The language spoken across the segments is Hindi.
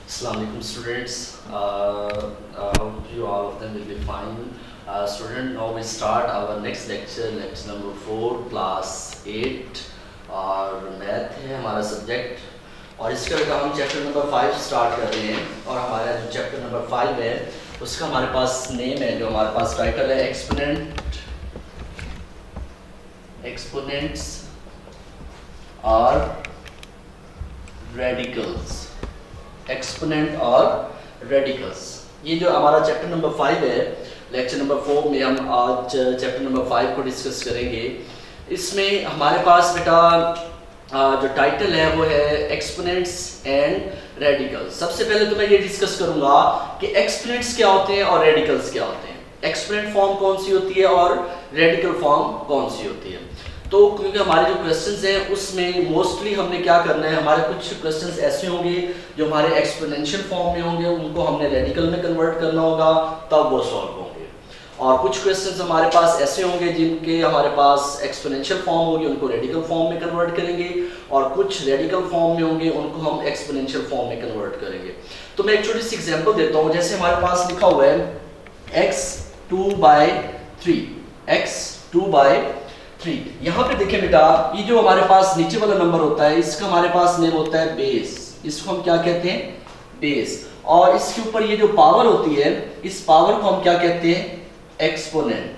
Assalamualaikum students. Hope you all of them will be fine. Student, now we start our next lecture, lecture number 4, class 8 और मैथ है हमारा सब्जेक्ट और इसका बेटा हम चैप्टर नंबर 5 स्टार्ट कर रहे हैं और हमारा जो चैप्टर नंबर 5 है उसका हमारे पास नेम है, जो हमारे पास टाइटल है एक्सपोनेंट्स और रेडिकल्स। एक्सपोनेंट और रेडिकल्स, ये जो हमारा चैप्टर नंबर 5 है, लेक्चर नंबर 4 में हम आज चैप्टर नंबर 5 को डिस्कस करेंगे। इसमें हमारे पास बेटा जो टाइटल है वो है एक्सपोनेंट्स एंड रेडिकल्स। सबसे पहले तो मैं ये डिस्कस करूंगा कि एक्सपोनेंट्स क्या होते हैं और रेडिकल्स क्या होते हैं, एक्सपोनेंट फॉर्म कौन सी होती है और रेडिकल फॉर्म कौन सी होती है। तो क्योंकि हमारे जो क्वेश्चंस हैं उसमें मोस्टली हमने क्या करना है, हमारे कुछ क्वेश्चंस ऐसे होंगे जो हमारे एक्सपोनेंशियल फॉर्म में होंगे, उनको हमने रेडिकल में कन्वर्ट करना होगा तब वो सॉल्व होंगे, और कुछ क्वेश्चंस हमारे पास ऐसे होंगे जिनके हमारे पास एक्सपोनेंशियल फॉर्म होगी, उनको रेडिकल फॉर्म में कन्वर्ट करेंगे, और कुछ रेडिकल फॉर्म में होंगे उनको हम एक्सपोनेंशियल फॉर्म में कन्वर्ट करेंगे। तो मैं एक छोटी सी एग्जांपल देता हूँ। जैसे हमारे पास लिखा हुआ है x2/3। यहाँ पे देखिए बेटा, ये जो हमारे पास नीचे वाला नंबर होता है इसका हमारे पास नेम होता है बेस। इसको हम क्या कहते हैं, बेस। और इसके ऊपर ये जो पावर होती है, इस पावर को हम क्या कहते हैं, एक्सपोनेंट।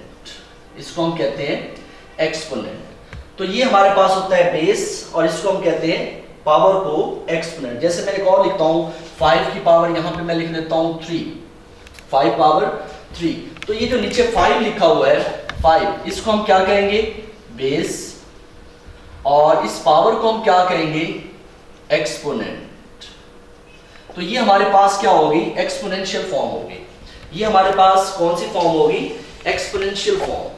इसको हम कहते हैं एक्सपोनेंट। तो ये हमारे पास होता है बेस और इसको हम कहते हैं पावर को एक्सपोनेंट। जैसे मैं एक और लिखता हूँ 5 की पावर, यहाँ पे मैं लिख देता हूँ 3, 5 पावर 3। तो ये जो नीचे 5 लिखा हुआ है 5, इसको हम क्या कहेंगे, बेस, और इस पावर को हम क्या कहेंगे, एक्सपोनेंट। तो ये हमारे पास क्या होगी, एक्सपोनेंशियल फॉर्म होगी। ये हमारे पास कौन सी फॉर्म होगी, एक्सपोनेंशियल फॉर्म।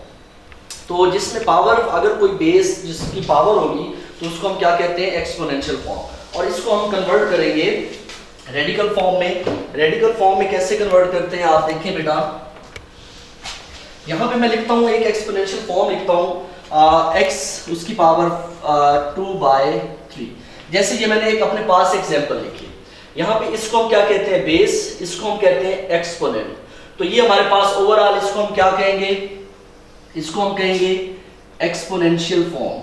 तो जिसमें पावर, अगर कोई बेस जिसकी पावर होगी तो उसको हम क्या कहते हैं, एक्सपोनेंशियल फॉर्म। और इसको हम कन्वर्ट करेंगे रेडिकल फॉर्म में। रेडिकल फॉर्म में कैसे कन्वर्ट करते हैं आप देखें बेटा, यहां पे मैं लिखता हूं एक एक्सपोनेंशियल फॉर्म लिखता हूं x उसकी पावर 2/3। जैसे ये मैंने एक अपने पास एग्जांपल लिखी, यहाँ पे इसको हम क्या कहते हैं, बेस, इसको हम कहते हैं एक्सपोनेंट। तो ये हमारे पास ओवरऑल इसको हम क्या कहेंगे, इसको हम कहेंगे एक्सपोनेंशियल फॉर्म।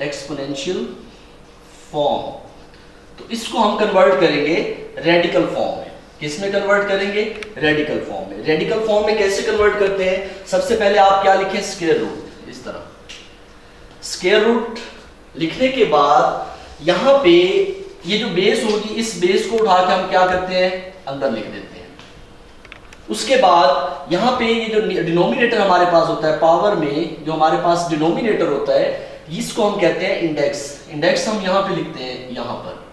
Exponential form. तो इसको हम कन्वर्ट करेंगे रेडिकल फॉर्म में। किसमें कन्वर्ट करेंगे, रेडिकल फॉर्म में। रेडिकल फॉर्म में कैसे कन्वर्ट करते हैं, सबसे पहले आप क्या लिखें, स्क्वायर रूट। इस तरह स्क्वायर रूट लिखने के बाद यहां पे ये जो बेस होगी, इस बेस को उठा के हम क्या करते हैं, अंदर लिख देते हैं। उसके बाद यहां पे ये जो डिनोमिनेटर हमारे पास होता है, पावर में जो हमारे पास डिनोमिनेटर होता है, इसको हम कहते हैं इंडेक्स। इंडेक्स हम यहां पे लिखते हैं, यहां पर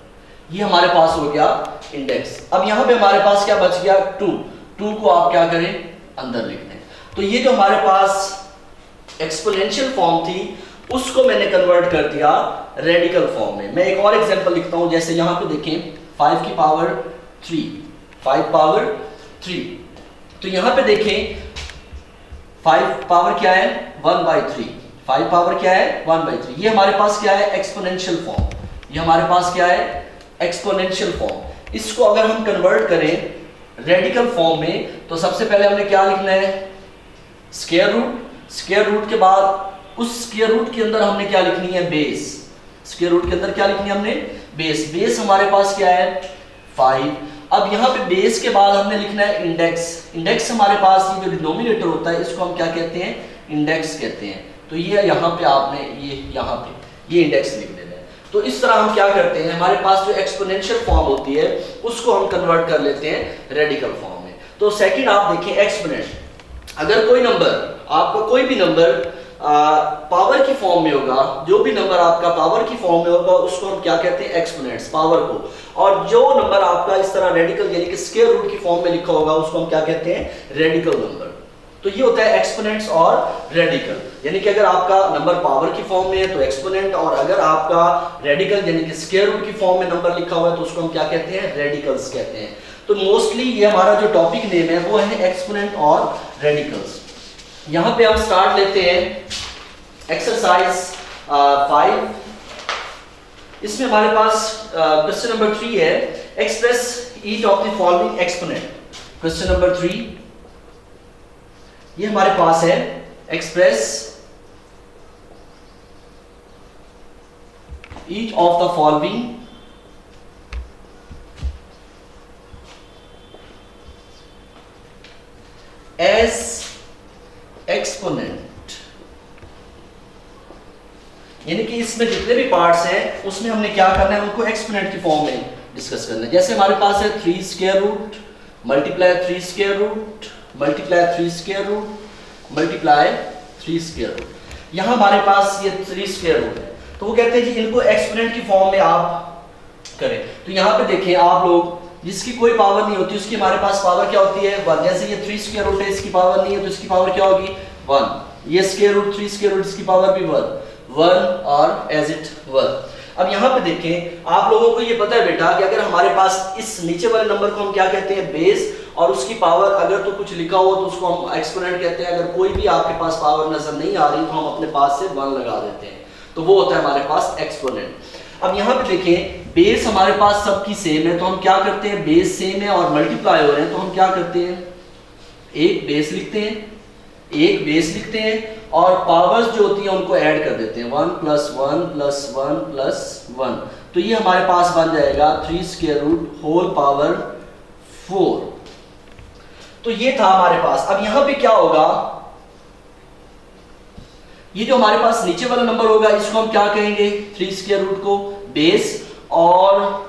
ये हमारे पास हो गया इंडेक्स। अब यहाँ पे हमारे पास क्या बच गया, 2 को आप क्या करें, अंदर लिख दें। तो ये जो हमारे पास एक्सपोनेंशियल फॉर्म थी उसको मैंने कन्वर्ट कर दिया रेडिकल फॉर्म में। मैं एक और एग्जांपल लिखता हूं। जैसे यहाँ पे देखें 5 की पावर 3, 5 पावर 3। तो यहाँ पे देखें 5 पावर क्या है, 1/3। 5 पावर क्या है, 1/3। ये हमारे पास क्या है, एक्सपोनेंशियल फॉर्म। ये हमारे पास क्या है, एक्सपोनेंशियल फॉर्म। इसको अगर हम कन्वर्ट करें रेडिकल फॉर्म में तो सबसे पहले हमने क्या लिखना है, स्क्वायर रूट। स्क्वायर रूट के बाद उस स्क्वायर रूट के अंदर हमने क्या लिखनी है, बेस। स्क्वायर रूट के अंदर क्या लिखनी है हमने, बेस। बेस हमारे पास क्या है, 5। अब यहाँ पे बेस के बाद हमने लिखना है इंडेक्स। इंडेक्स हमारे पास ये जो डिनोमिनेटर होता है इसको हम क्या कहते हैं, इंडेक्स कहते हैं। तो ये यहाँ पे आपने ये यहाँ पे ये इंडेक्स लिख देना है। तो इस तरह हम क्या करते हैं, हमारे पास जो एक्सपोनेंशियल फॉर्म होती है उसको हम कन्वर्ट कर लेते हैं रेडिकल फॉर्म में। तो सेकंड आप देखिए एक्सपोनेंट। अगर कोई नंबर, आपका कोई भी नंबर पावर की फॉर्म में होगा, जो भी नंबर आपका पावर की फॉर्म में होगा उसको हम क्या कहते हैं, एक्सपोनेंट्स, पावर को। और जो नंबर आपका इस तरह रेडिकल यानी कि स्क्वायर रूट की फॉर्म में लिखा होगा उसको हम क्या कहते हैं, रेडिकल नंबर। तो ये होता है एक्सपोनेंट्स और रेडिकल। यानी कि अगर आपका नंबर पावर की फॉर्म में है तो एक्सपोनेंट, और अगर आपका रेडिकल यानी कि स्क्वायर रूट की फॉर्म में नंबर लिखा हुआ है तो उसको हम क्या कहते हैं, रेडिकल्स कहते हैं। तो मोस्टली ये हमारा जो टॉपिक नेम है वो है एक्सपोनेंट और रेडिकल्स। यहाँ पे हम स्टार्ट लेते हैं एक्सरसाइज 5। इसमें हमारे पास क्वेश्चन नंबर 3 है, express each of the following exponent. Question number 3 ये हमारे पास है, express each of the following as exponent. यानी कि इसमें जितने भी पार्ट्स हैं उसमें हमने क्या करना है, उनको एक्सपोनेंट की फॉर्म में डिस्कस करना है। जैसे हमारे पास है 3 square root multiply 3 square root multiply 3 square root multiply 3 square root. यहां हमारे पास ये 3 स्क्वायर रूट है, तो वो कहते हैं जी इनको एक्सपोनेंट की फॉर्म में आप करें। तो यहां पे देखें आप लोग, जिसकी कोई पावर नहीं होती उसकी हमारे पास पावर क्या होती है, 1। जैसे ये 3 स्क्वायर रूट है, इसकी पावर नहीं है तो इसकी पावर क्या होगी, 1। ये स्क्वायर रूट 3 स्क्वायर रूट, इसकी पावर भी 1 और एज इट 1। अब यहाँ पे देखें, आप लोगों को ये पता है बेटा कि अगर हमारे पास इस नीचे वाले नंबर को हम क्या कहते हैं, बेस, और उसकी पावर अगर तो कुछ लिखा हो तो उसको हम एक्सपोनेंट कहते हैं। अगर कोई भी आपके पास पावर नजर नहीं आ रही तो हम अपने पास से 1 लगा देते हैं, तो वो होता है हमारे पास एक्सपोनेंट। अब यहाँ पे देखें, बेस हमारे पास सबकी सेम है, तो हम क्या करते हैं, बेस सेम है और मल्टीप्लाई हो रहे हैं तो हम क्या करते हैं, एक बेस लिखते हैं और पावर्स जो होती हैं उनको ऐड कर देते हैं, 1 + 1 + 1 + 1। तो ये हमारे पास बन जाएगा 3 स्क्वायर रूट होल पावर 4। तो ये था हमारे पास। अब यहां पे क्या होगा, ये जो हमारे पास नीचे वाला नंबर होगा इसको हम क्या कहेंगे, 3 स्क्वायर रूट को बेस, और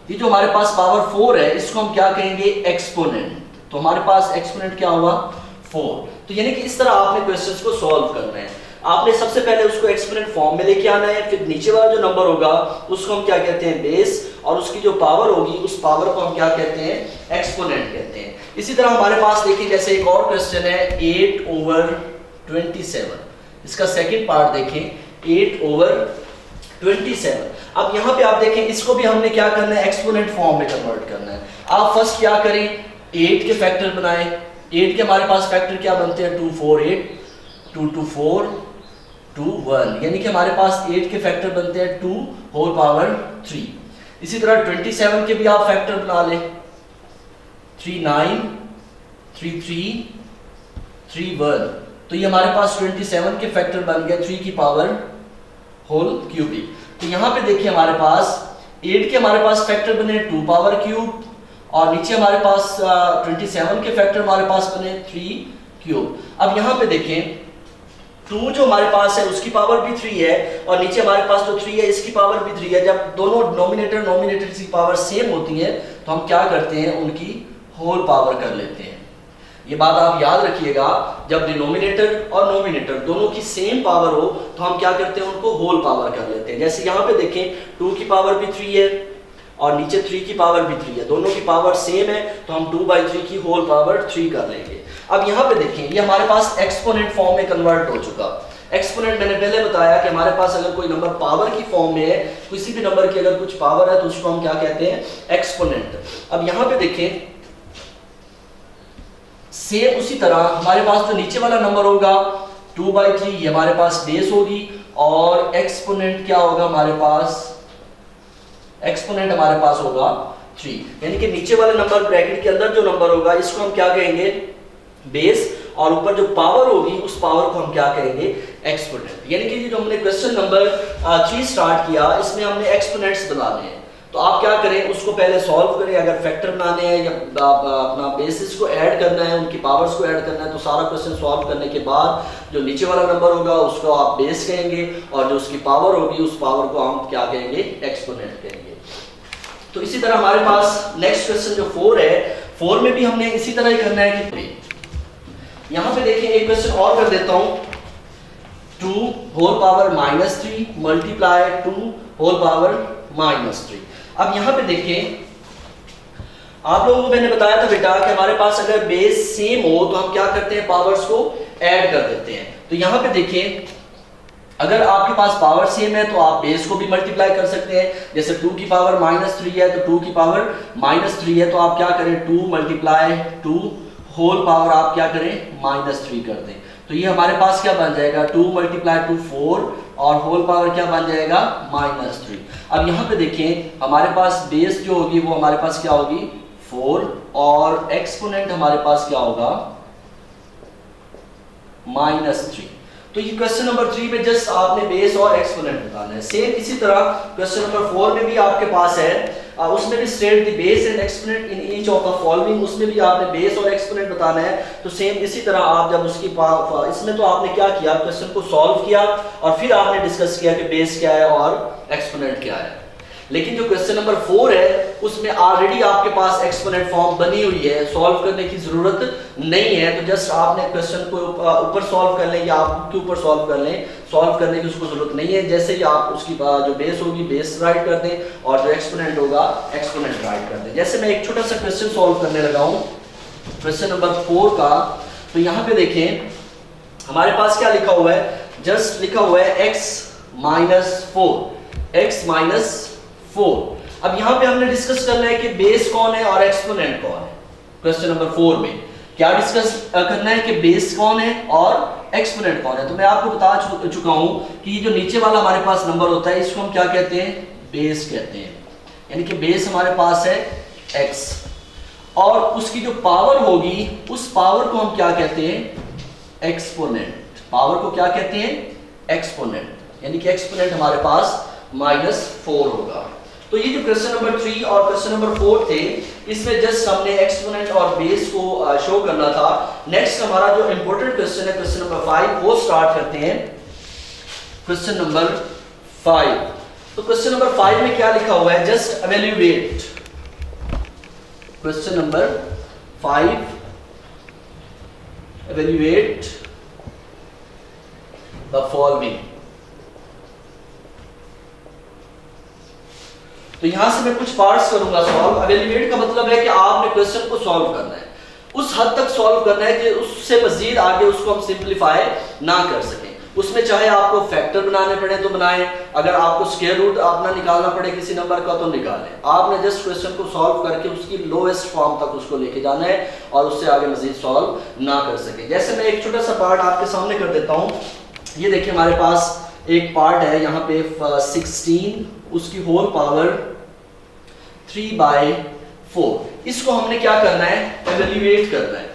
ये जो हमारे पास पावर 4 है इसको हम क्या कहेंगे, एक्सपोनेंट। तो हमारे पास एक्सपोनेंट क्या होगा, 4। तो यानी कि इस तरह आपने क्वेश्चंस को सॉल्व करना है। आपने सबसे पहले उसको एक्सपोनेंट फॉर्म में लेके आना है, फिर नीचे वाला जो नंबर होगा उसको हम क्या कहते हैं, बेस, और उसकी जो पावर होगी उस पावर को हम क्या कहते हैं, एक्सपोनेंट कहते हैं। इसी तरह हमारे पास देखिए, जैसे एक और क्वेश्चन है 8/27। इसका सेकंड पार्ट देखें, 8/27। अब यहाँ पे आप देखें, इसको भी हमने क्या करना है, एक्सपोनेंट फॉर्म में कन्वर्ट करना है। आप फर्स्ट क्या करें, 8 के फैक्टर बनाएं। 8 के हमारे पास फैक्टर क्या बनते हैं, 2 4 8, 2 2 4 2 1, यानी कि हमारे पास 8 के फैक्टर बनते हैं 2 होल पावर 3। इसी तरह 27 के भी आप फैक्टर बना लें, 3 9 3 3 3 1। तो ये हमारे पास 27 के फैक्टर बन गए 3 की पावर होल क्यूबिक। तो यहाँ पे देखिए हमारे पास 8 के हमारे पास फैक्टर बने 2 पावर क्यूब, और नीचे हमारे पास 27 के फैक्टर हमारे पास बने 3 क्यूब। अब यहाँ पे देखें, 2 जो हमारे पास है उसकी पावर भी 3 है, और नीचे हमारे पास जो 3 है इसकी पावर भी 3 है। जब दोनों नॉमिनेटर की पावर सेम होती है तो हम क्या करते हैं, उनकी होल पावर कर लेते हैं। ये बात आप याद रखिएगा, जब डिनोमिनेटर और नोमिनेटर दोनों की सेम पावर हो तो हम क्या करते हैं, उनको होल पावर कर लेते हैं। जैसे यहाँ पे देखें, 2 की पावर भी 3 है और नीचे 3 की पावर भी 3 है, दोनों की पावर सेम है, तो हम 2/3 की होल पावर 3 कर लेंगे। अब यहाँ पे देखें, ये हमारे पास एक्सपोनेंट फॉर्म में कन्वर्ट हो चुका। एक्सपोनेंट मैंने पहले बताया कि हमारे पास अगर कोई नंबर पावर की फॉर्म में है, किसी भी नंबर की अगर कुछ पावर है तो उसको हम क्या कहते हैं, एक्सपोनेंट। अब यहाँ पे देखें, सेम उसी तरह हमारे पास जो नीचे वाला नंबर होगा 2/3, ये हमारे पास बेस होगी, और एक्सपोनेंट क्या होगा हमारे पास, एक्सपोनेंट हमारे पास होगा 3। यानी कि नीचे वाले नंबर ब्रैकेट के अंदर जो नंबर होगा इसको हम क्या कहेंगे, बेस, और ऊपर जो पावर होगी उस पावर को हम क्या कहेंगे, एक्सपोनेंट। यानी कि जो हमने क्वेश्चन नंबर 3 स्टार्ट किया, इसमें हमने एक्सपोनेंट्स बनाने हैं। तो आप क्या करें, उसको पहले सॉल्व करें। अगर फैक्टर बनाने हैं या अपना बेसिस को ऐड करना है, उनकी पावर्स को ऐड करना है, तो सारा क्वेश्चन सॉल्व करने के बाद जो नीचे वाला नंबर होगा उसको आप बेस कहेंगे, और जो उसकी पावर होगी उस पावर को हम क्या कहेंगे, एक्सपोनेंट कहेंगे। तो इसी तरह हमारे पास नेक्स्ट क्वेश्चन जो 4 है, 4 में भी हमने इसी तरह ही करना है कि यहाँ पे देखिए, एक क्वेश्चन और कर देता हूँ, 2 whole power -3 multiply 2 whole power -3। अब यहाँ पे देखिए, आप लोगों को मैंने बताया था बेटा कि हमारे पास अगर बेस सेम हो तो हम क्या करते हैं, पावर्स को ऐड कर देते हैं। तो यहाँ पे देखिए, अगर आपके पास पावर सेम है तो आप बेस को भी मल्टीप्लाई कर सकते हैं। जैसे 2 की पावर -3 है तो 2 की पावर -3 है, तो आप क्या करें, 2 × 2 होल पावर आप क्या करें, -3 कर दें। तो ये हमारे पास क्या बन जाएगा 2 मल्टीप्लाई 2 4 और होल पावर क्या बन जाएगा -3। अब यहाँ पे देखें हमारे पास बेस जो होगी वो हमारे पास क्या होगी 4 और एक्सपोनेंट हमारे पास क्या होगा -3। तो ये क्वेश्चन नंबर 3 में जस्ट आपने बेस और एक्सपोनेंट बताना है। सेम इसी तरह क्वेश्चन नंबर 4 में भी आपके पास है, उसमें भी state the base and exponent in each of the following, उसमें भी आपने बेस और एक्सपोनेंट बताना है। तो सेम इसी तरह आप जब उसकी इसमें तो आपने क्या किया क्वेश्चन को सॉल्व किया और फिर आपने डिस्कस किया कि बेस क्या है और एक्सपोनेंट क्या है। लेकिन जो क्वेश्चन नंबर 4 है उसमें ऑलरेडी आपके पास एक्सपोनेंट फॉर्म बनी हुई है, सॉल्व करने की जरूरत नहीं है। तो जस्ट आपने क्वेश्चन को ऊपर सॉल्व कर लें या आप के ऊपर सॉल्व कर लें, सॉल्व करने की उसको जरूरत नहीं है। जैसे ही आप उसकी जो बेस होगी बेस राइट कर दें और जो एक्सपोनेंट होगा एक्सपोनेंट राइट कर दें। जैसे मैं एक छोटा सा क्वेश्चन सॉल्व करने लगा हूँ क्वेश्चन नंबर 4 का, तो यहाँ पे देखें हमारे पास क्या लिखा हुआ है, जस्ट लिखा हुआ है x - 4। अब यहाँ पे हमने डिस्कस करना है कि बेस कौन है और एक्सपोनेंट कौन है। क्वेश्चन नंबर 4 में क्या डिस्कस करना है कि बेस कौन है और एक्सपोनेंट कौन है। तो मैं आपको बता चुका हूं कि ये जो नीचे वाला हमारे पास नंबर होता है इसको हम क्या कहते हैं बेस कहते हैं, यानी कि बेस हमारे पास है x और उसकी जो पावर होगी उस पावर को हम क्या कहते हैं एक्सपोनेंट। पावर को क्या कहते हैं एक्सपोनेंट, यानी कि एक्सपोनेंट हमारे पास -4 होगा। तो ये जो क्वेश्चन नंबर 3 और क्वेश्चन नंबर 4 थे इसमें जस्ट हमने एक्सपोनेंट और बेस को शो करना था। नेक्स्ट हमारा जो इंपॉर्टेंट क्वेश्चन है क्वेश्चन नंबर 5 वो स्टार्ट करते हैं। क्वेश्चन नंबर 5, तो क्वेश्चन नंबर 5 में क्या लिखा हुआ है, just evaluate. Question number 5, evaluate the following. तो यहां से मैं कुछ पार्ट्स करूंगा सॉल्व। एवेल्युएट का मतलब है कि आपने क्वेश्चन को सॉल्व करना है, उस हद तक सॉल्व करना है कि उससे मजीद आगे उसको हम सिंपलीफाई ना कर सकें। उसमें चाहे आपको फैक्टर बनाने पड़े तो बनाएं, अगर आपको स्क्वायर रूट अपना निकालना पड़े किसी नंबर का तो निकालें। आपने जस्ट क्वेश्चन को सॉल्व करके उसकी लोएस्ट फॉर्म तक उसको लेके जाना है और उससे आगे मजीद सॉल्व ना कर सके। जैसे मैं एक छोटा सा पार्ट आपके सामने कर देता हूँ। ये देखिए हमारे पास एक पार्ट है यहाँ पे 16, उसकी होल पावर 3/4। इसको हमने क्या करना है एवेल्युएट करना है।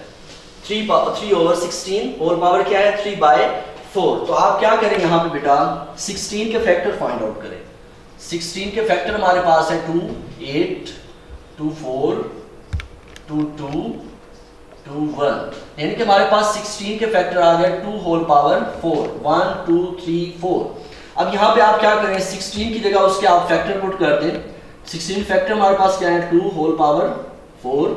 3/16 होल पावर क्या है 3/4। तो आप क्या करें यहाँ पे बेटा 16 के फैक्टर फाइंड आउट करें। 16 के फैक्टर हमारे पास है 2, 8, 2, 4, 2, 2, 2, 1, यानी कि हमारे पास 16 के फैक्टर आ गए 2 होल पावर 4, 1, 2, 3, 4। अब यहाँ पे आप क्या करें 16 की जगह उसके आप फैक्टर पुट कर दें। 16 फैक्टर हमारे पास क्या है 2 होल पावर 4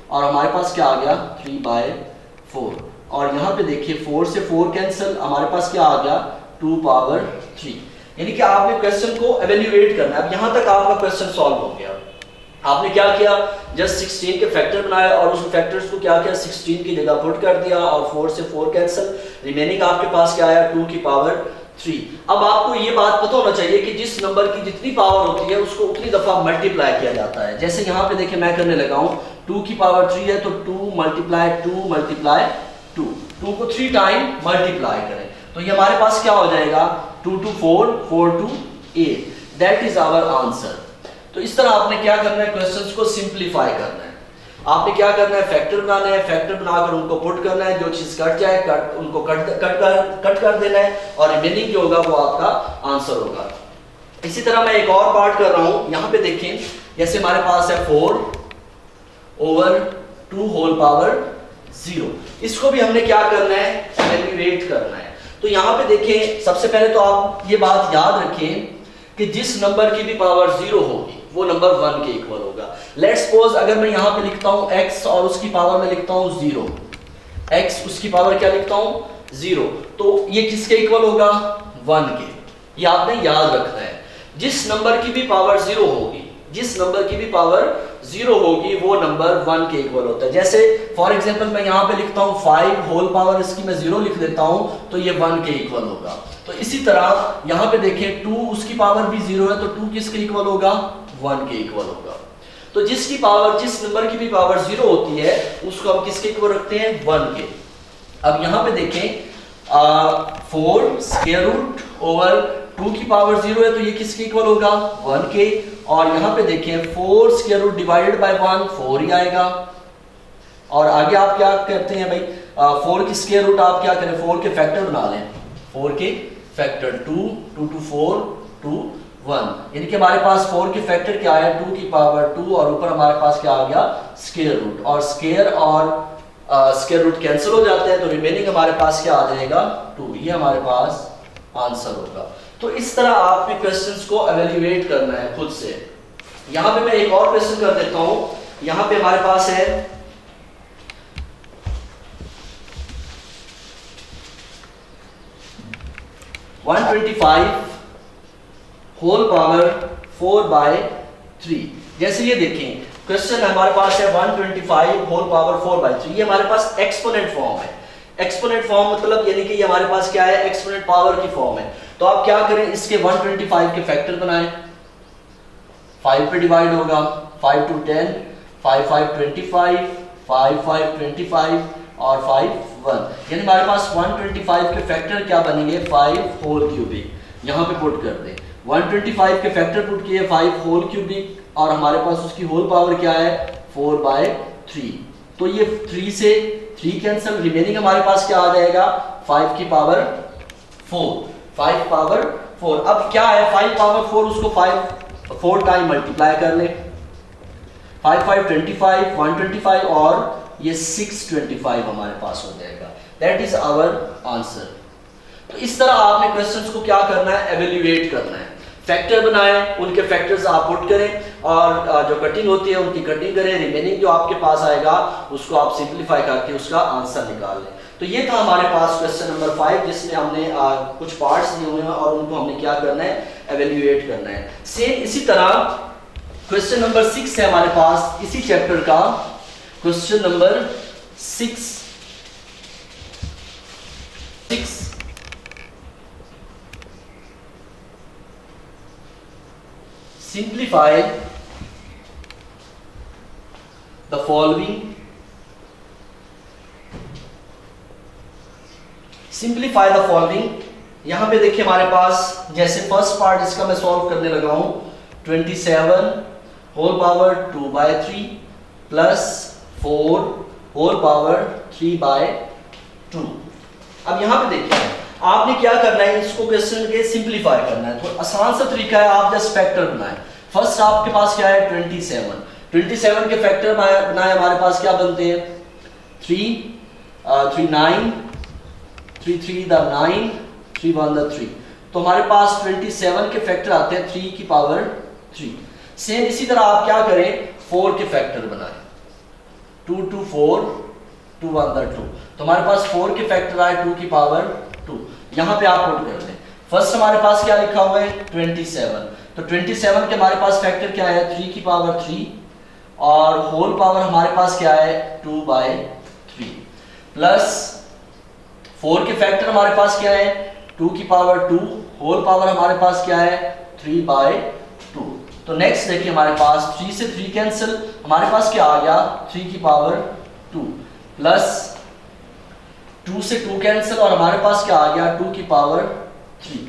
और हमारे पास क्या आ गया 3/4। और यहाँ पे देखिए 4 से 4 कैंसिल, हमारे पास क्या आ गया 2/3। यानी कि आपने क्वेश्चन को एवेल्युएट करना है। अब यहाँ तक आपका क्वेश्चन सॉल्व हो गया। आपने क्या किया जस्ट 16 के फैक्टर बनाए और उस फैक्टर्स को क्या किया 16 की जगह पुट कर दिया और 4 से 4 कैंसिल, रिमेनिंग आपके पास क्या आया 2 की पावर 3। अब आपको ये बात पता होना चाहिए कि जिस नंबर की जितनी पावर होती है उसको उतनी दफा मल्टीप्लाई किया जाता है। जैसे यहाँ पे देखिए मैं करने लगा हूँ 2 की पावर 3 है तो 2 मल्टीप्लाई 2 मल्टीप्लाई 2, 2 को 3 टाइम मल्टीप्लाई करें तो ये हमारे पास क्या हो जाएगा 2 to 4, 4 to 8, that is our answer. तो इस तरह आपने क्या करना है क्वेश्चंस को सिंप्लीफाई करना है। आपने क्या करना है फैक्टर बनाना है, फैक्टर बनाकर उनको पुट करना है, जो चीज कट जाए उनको कट कर देना है और रिमेनिंग जो होगा वो आपका आंसर होगा। इसी तरह मैं एक और पार्ट कर रहा हूं। यहाँ पे देखें जैसे हमारे पास है 4/2 होल पावर 0, इसको भी हमने क्या करना है एवेल्युएट करना है। तो यहाँ पे देखें सबसे पहले तो आप ये बात याद रखें कि जिस नंबर की भी पावर 0 होगी वो नंबर 1 के इक्वल होगा। लेट्स सपोज अगर मैं यहाँ पे लिखता हूँ x और उसकी पावर में लिखता हूँ 0, x उसकी पावर क्या लिखता हूँ 0, तो ये किसके इक्वल होगा 1 के। ये आपने याद रखना है। जिस नंबर की भी पावर 0 होगी, जिस नंबर की भी पावर 0 होगी वो नंबर 1 के इक्वल होता है। जैसे फॉर एग्जांपल मैं यहाँ पे लिखता हूँ 5 होल पावर इसकी मैं 0 लिख देता हूँ तो ये 1 के इक्वल होगा। तो इसी तरह यहाँ पे देखें 2 उसकी पावर भी 0 है तो 2 किसके इक्वल होगा 1 के इक्वल होगा। तो जिस नंबर की भी पावर 0 होती है उसको हम किसके इक्वल रखते हैं 1 के। अब यहाँ पे देखें 4 स्क्वायर रूट ओवर 2 की पावर 0 है तो ये किसके इक्वल होगा 1 के। और यहाँ पे देखें 4 स्क्वायर रूट डिवाइडेड बाय 1 4 ही आएगा। और आगे आप क्या करते हैं भाई 4 की स्क्वायर रूट आप क्या करें 4 के फैक्टर बना लें 4 के फैक्टर 2 2 to 4 2 1 यानी कि हमारे पास 4 के फैक्टर क्या है 2 की पावर 2 और ऊपर हमारे पास क्या आ गया स्क्वायर रूट। और स्क्वायर और स्क्वायर रूट कैंसिल हो जाते हैं तो रिमेनिंग हमारे पास क्या आ जाएगा 2। ये हमारे पास आंसर होगा। तो इस तरह आपने क्वेश्चंस को एवेल्युएट करना है खुद से। यहां पे मैं एक और क्वेश्चन कर देता हूं। यहां पे हमारे पास है 125 होल पावर 4/3। जैसे ये देखें क्वेश्चन हमारे पास है 125 होल पावर 4/3। ये हमारे पास एक्सपोनेंट फॉर्म है। एक्सपोनेंट फॉर्म मतलब यानी कि ये हमारे पास क्या है एक्सपोनेंट पावर की फॉर्म है। तो आप क्या करें इसके 125 के फैक्टर बनाएं 5 पे डिवाइड होगा 5 to 10 5 5 25 5 5 25 और 5 1 यानी हमारे पास 125 के फैक्टर क्या बनेंगे 5 होल क्यूबिक। यहाँ पे पुट कर दें 125 के फैक्टर पुट किए 5 होल क्यूबिक और हमारे पास उसकी होल पावर क्या है 4/3। तो ये 3 से 3 कैंसिल रिमेनिंग हमारे पास क्या आ जाएगा 5 की पावर 4 5 पावर 4। अब क्या है 5 पावर 4 उसको 4 टाइम मल्टीप्लाई कर ले 5 5 25 125 और ये 625 हमारे पास हो जाएगा। That is our answer. तो इस तरह आपने क्वेश्चंस को क्या करना है एवेल्युएट करना है। फैक्टर बनाएं उनके फैक्टर्स आप पुट करें और जो कटिंग होती है उनकी कटिंग करें। रिमेनिंग जो आपके पास आएगा उसको आप सिंप्लीफाई करके उसका आंसर निकाल लें। तो ये था हमारे पास क्वेश्चन नंबर 5 जिसमें हमने कुछ पार्ट्स दिए हुए हैं और उनको हमने क्या करना है एवेल्युएट करना है। सेम इसी तरह क्वेश्चन नंबर 6 है हमारे पास इसी चैप्टर का question number 6 simplify the following। Simplify the following. यहां पे देखिए हमारे पास जैसे फर्स्ट पार्ट इसका मैं सॉल्व करने लगा हूं 27 whole power 2/3 plus 4 whole power 3/2। अब यहां पे देखिए आपने क्या करना है इसको क्वेश्चन के सिंप्लीफाई करना है। तो आसान सा तरीका है आप जस्ट फैक्टर बनाएं। फर्स्ट आपके पास क्या है 27 के फैक्टर बनाए हमारे पास क्या बनते हैं 3 9 3 3 द 9 3 1 द 3। तो हमारे पास 27 के फैक्टर आते हैं 3 की पावर 3। सेम इसी तरह आप क्या करें 4 के फैक्टर बनाएं 2 2 4 2 1 द 2। तो हमारे पास 4 के फैक्टर आए 2 की पावर 2। यहां पे आप पुट कर दें। फर्स्ट हमारे पास क्या लिखा हुआ है 27। तो 27 के हमारे पास फैक्टर क्या है 3 की पावर 3 और होल पावर हमारे पास क्या है 2/3 प्लस 4 के फैक्टर हमारे पास क्या है 2 की पावर 2 होल पावर हमारे पास क्या है 3/2। तो नेक्स्ट देखिए हमारे पास 3 से 3 कैंसिल हमारे पास क्या आ गया 3 की पावर 2 प्लस 2 से 2 कैंसिल और हमारे पास क्या आ गया 2 की पावर 3।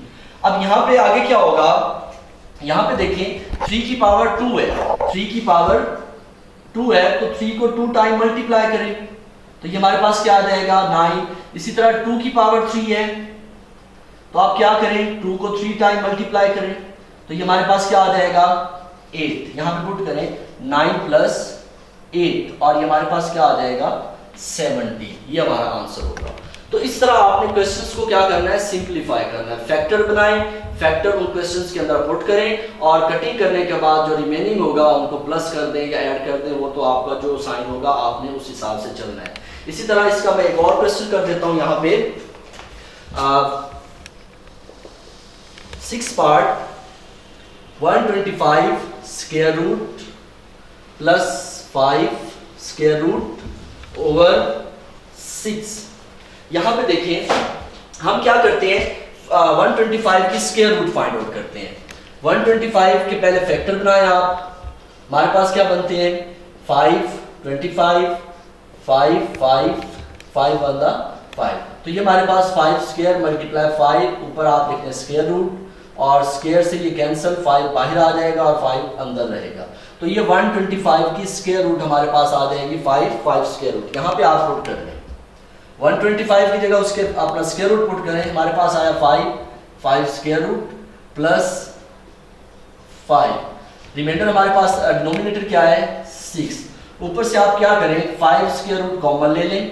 अब यहां पे आगे क्या होगा यहां पे देखिए 3 की पावर 2 है 3 की पावर 2 है तो 3 को 2 टाइम मल्टीप्लाई करें तो ये हमारे पास क्या आ जाएगा 9। इसी तरह 2 की पावर 3 है तो आप क्या करें 2 को 3 टाइम मल्टीप्लाई करें तो ये हमारे पास क्या आ जाएगा 8। यहां पे पुट करें 9 प्लस 8 और ये हमारे पास क्या आ जाएगा 70। ये हमारा आंसर होगा। तो इस तरह आपने क्वेश्चंस को क्या करना है सिंप्लीफाई करना है। फैक्टर बनाएं फैक्टर उन क्वेश्चंस के अंदर पुट करें और कटिंग करने के बाद जो रिमेनिंग होगा उनको प्लस कर दें या ऐड कर दें वो तो आपका जो साइन होगा आपने उस हिसाब से चलना है। इसी तरह इसका मैं एक और क्वेश्चन कर देता हूं यहां पे 6 part 125 square root plus 5 square root over 6। यहां पे देखिए हम क्या करते हैं 125 की स्क्वायर रूट फाइंड आउट करते हैं। 125 के पहले फैक्टर बनाए आप हमारे पास क्या बनते हैं 5 25 5 5 5 1 द 5। तो ये हमारे पास 5 स्क्वायर मल्टीप्लाई 5, ऊपर आप देखते हैं स्क्वायर रूट, और स्क्वायर से ये कैंसिल, 5 बाहर आ जाएगा और 5 अंदर रहेगा। तो ये 125 की स्क्वायर रूट हमारे पास आ जाएगी 5 स्क्वायर रूट। यहाँ पे आप पुट कर लें 125 की जगह उसके अपना स्क्वायर रूट पुट करें, हमारे पास आया 5 स्क्वायर रूट प्लस 5, रिमाइंडर हमारे पास डिनोमिनेटर क्या है 6। ऊपर से आप क्या करें 5 स्क्वायर रूट कॉमन ले लें,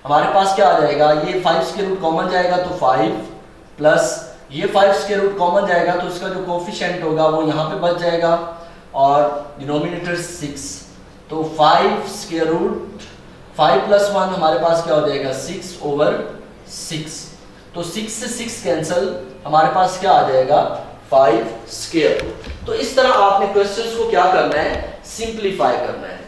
हमारे पास क्या आ जाएगा, ये 5 स्क्वायर रूट कॉमन जाएगा तो 5 प्लस ये 5 स्क्वायर रूट कॉमन जाएगा तो इसका जो कोफिशिएंट होगा वो यहाँ पे बच जाएगा, और डिनोमिनेटर 6, तो 5 स्क्वायर रूट 5 प्लस 1 हमारे पास क्या हो जाएगा 6/6। तो 6 से 6 कैंसिल, हमारे पास क्या आ जाएगा 5 स्क्वायर रूट। तो इस तरह आपने क्वेश्चंस को क्या करना है, सिंप्लीफाई करना है।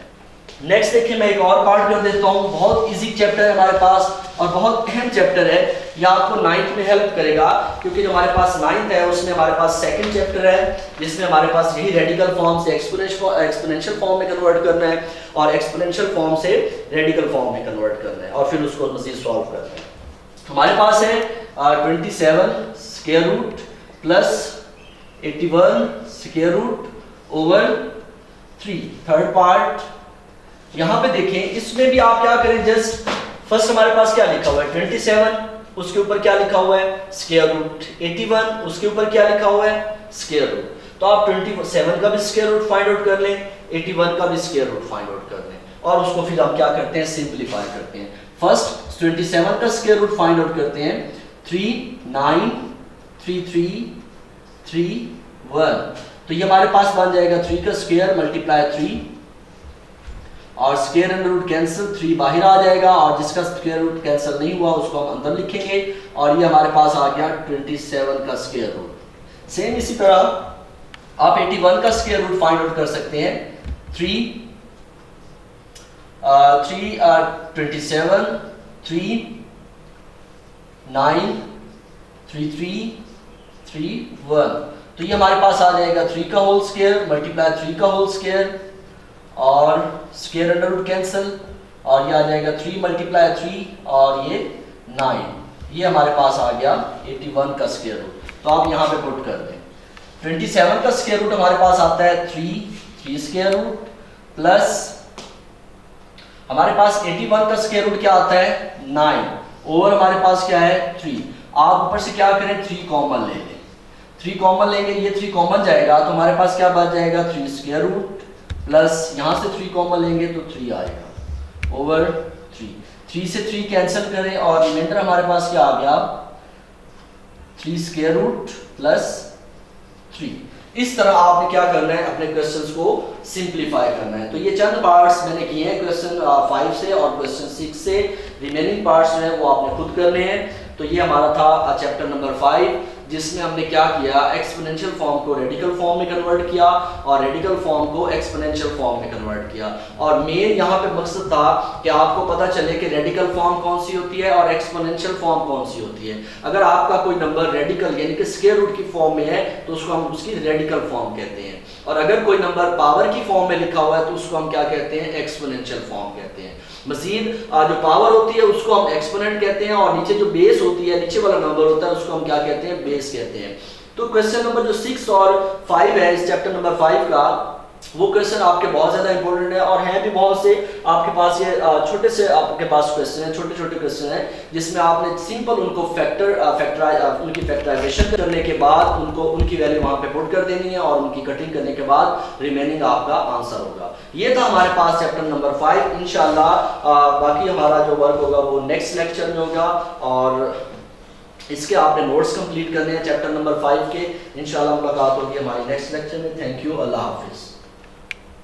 नेक्स्ट देखिए, मैं एक और पार्ट कर देता हूँ, बहुत इजी चैप्टर है हमारे पास और बहुत अहम चैप्टर है, यह आपको 9th में हेल्प करेगा, क्योंकि जो हमारे पास 9th है उसमें हमारे पास सेकंड चैप्टर है जिसमें हमारे पास यही रेडिकल फॉर्म से एक्सपोनेंशियल फॉर्म में कन्वर्ट करना है, और एक्सपोनेंशियल फॉर्म से रेडिकल फॉर्म में कन्वर्ट करना है, और फिर उसको मजीद सॉल्व करना है। हमारे पास है 27 square root plus 81 square root over 3, third part. यहाँ पे देखें, इसमें भी आप क्या करें, जस्ट फर्स्ट हमारे पास क्या लिखा हुआ है 27, उसके ऊपर क्या लिखा हुआ है स्क्वायर रूट, 81 उसके ऊपर क्या लिखा हुआ है स्क्वायर रूट। तो आप 27 का भी स्क्वायर रूट फाइंड आउट कर लें, 81 का भी स्क्वायर रूट फाइंड आउट कर लें, और उसको फिर हम क्या करते हैं सिंप्लीफाई करते हैं। फर्स्ट 27 का स्क्वायर रूट फाइंड आउट करते हैं, 3 9 3 3 3 1, तो ये हमारे पास बन जाएगा 3 का स्क्वायर मल्टीप्लाई 3, और स्क्वायर अंडर रूट कैंसिल, 3 बाहर आ जाएगा, और जिसका स्क्वायर रूट कैंसिल नहीं हुआ उसको हम अंदर लिखेंगे, और ये हमारे पास आ गया 27 का स्क्वायर रूट। सेम इसी तरह आप 81 का स्क्वायर रूट फाइंड आउट कर सकते हैं, 3 27 3 9 3 3 3 1, तो ये हमारे पास आ जाएगा 3 का होल स्क्वायर मल्टीप्लाई 3 का होल स्क्वायर, और स्क्वायर अंडर रूट कैंसिल, और ये आ जाएगा 3 मल्टीप्लाई 3 और ये 9, ये हमारे पास आ गया 81 का स्क्वायर रूट। तो आप यहाँ पे पुट कर दें, 27 का स्क्वायर रूट हमारे पास आता है 3 स्क्वायर रूट प्लस हमारे पास 81 का स्क्वायर रूट क्या आता है 9, ओवर हमारे पास क्या है 3। आप ऊपर से क्या करें 3 कॉमन ले लें, 3 कॉमन लेंगे, ये 3 कॉमन जाएगा तो हमारे पास क्या बच जाएगा 3 स्क्वायर रूट प्लस यहाँ से 3 कॉमन लेंगे तो 3 आएगा ओवर 3 से 3 कैंसिल करें, और रिमाइंडर हमारे पास क्या आ गया 3 स्क्वायर रूट प्लस 3। इस तरह आपने क्या करना है, अपने क्वेश्चंस को सिंप्लीफाई करना है। तो ये चंद पार्ट्स मैंने किए हैं क्वेश्चन 5 से और क्वेश्चन 6 से, रिमेनिंग पार्ट्स जो है वो आपने खुद करने हैं। तो ये हमारा था चैप्टर नंबर 5, जिसमें हमने क्या किया, एक्सपोनेंशियल फॉर्म को रेडिकल फॉर्म में कन्वर्ट किया और रेडिकल फॉर्म को एक्सपोनेंशियल फॉर्म में कन्वर्ट किया। और मेन यहाँ पे मकसद था कि आपको पता चले कि रेडिकल फॉर्म कौन सी होती है और एक्सपोनेंशियल फॉर्म कौन सी होती है। अगर आपका कोई नंबर रेडिकल यानी कि स्क्वायर रूट की फॉर्म में है तो उसको हम उसकी रेडिकल फॉर्म कहते हैं, और अगर कोई नंबर पावर की फॉर्म में लिखा हुआ है तो उसको हम क्या कहते हैं, एक्सपोनेंशियल फॉर्म कहते हैं। मजीद जो पावर होती है उसको हम एक्सपोनेंट कहते हैं, और नीचे जो बेस होती है, नीचे वाला नंबर होता है उसको हम क्या कहते हैं, बेस कहते हैं। तो क्वेश्चन नंबर जो 6 और 5 है इस चैप्टर नंबर 5 का, वो क्वेश्चन आपके बहुत ज्यादा इंपॉर्टेंट है, और हैं भी बहुत से आपके पास ये छोटे से आपके पास क्वेश्चन है, छोटे छोटे क्वेश्चन है जिसमें आपने सिंपल उनको उनकी फैक्टराइजेशन करने के बाद उनको उनकी वैल्यू वहां पे पुट कर देनी है, और उनकी कटिंग करने के बाद रिमेनिंग आपका आंसर होगा। ये था हमारे पास चैप्टर नंबर 5। इंशाल्लाह बाकी हमारा जो वर्क होगा वो नेक्स्ट लेक्चर में होगा, और इसके आपने नोट्स कंप्लीट करने हैं चैप्टर नंबर 5 के। इंशाल्लाह मुलाकात होगी हमारी नेक्स्ट लेक्चर में। Thank you, Allah Hafiz.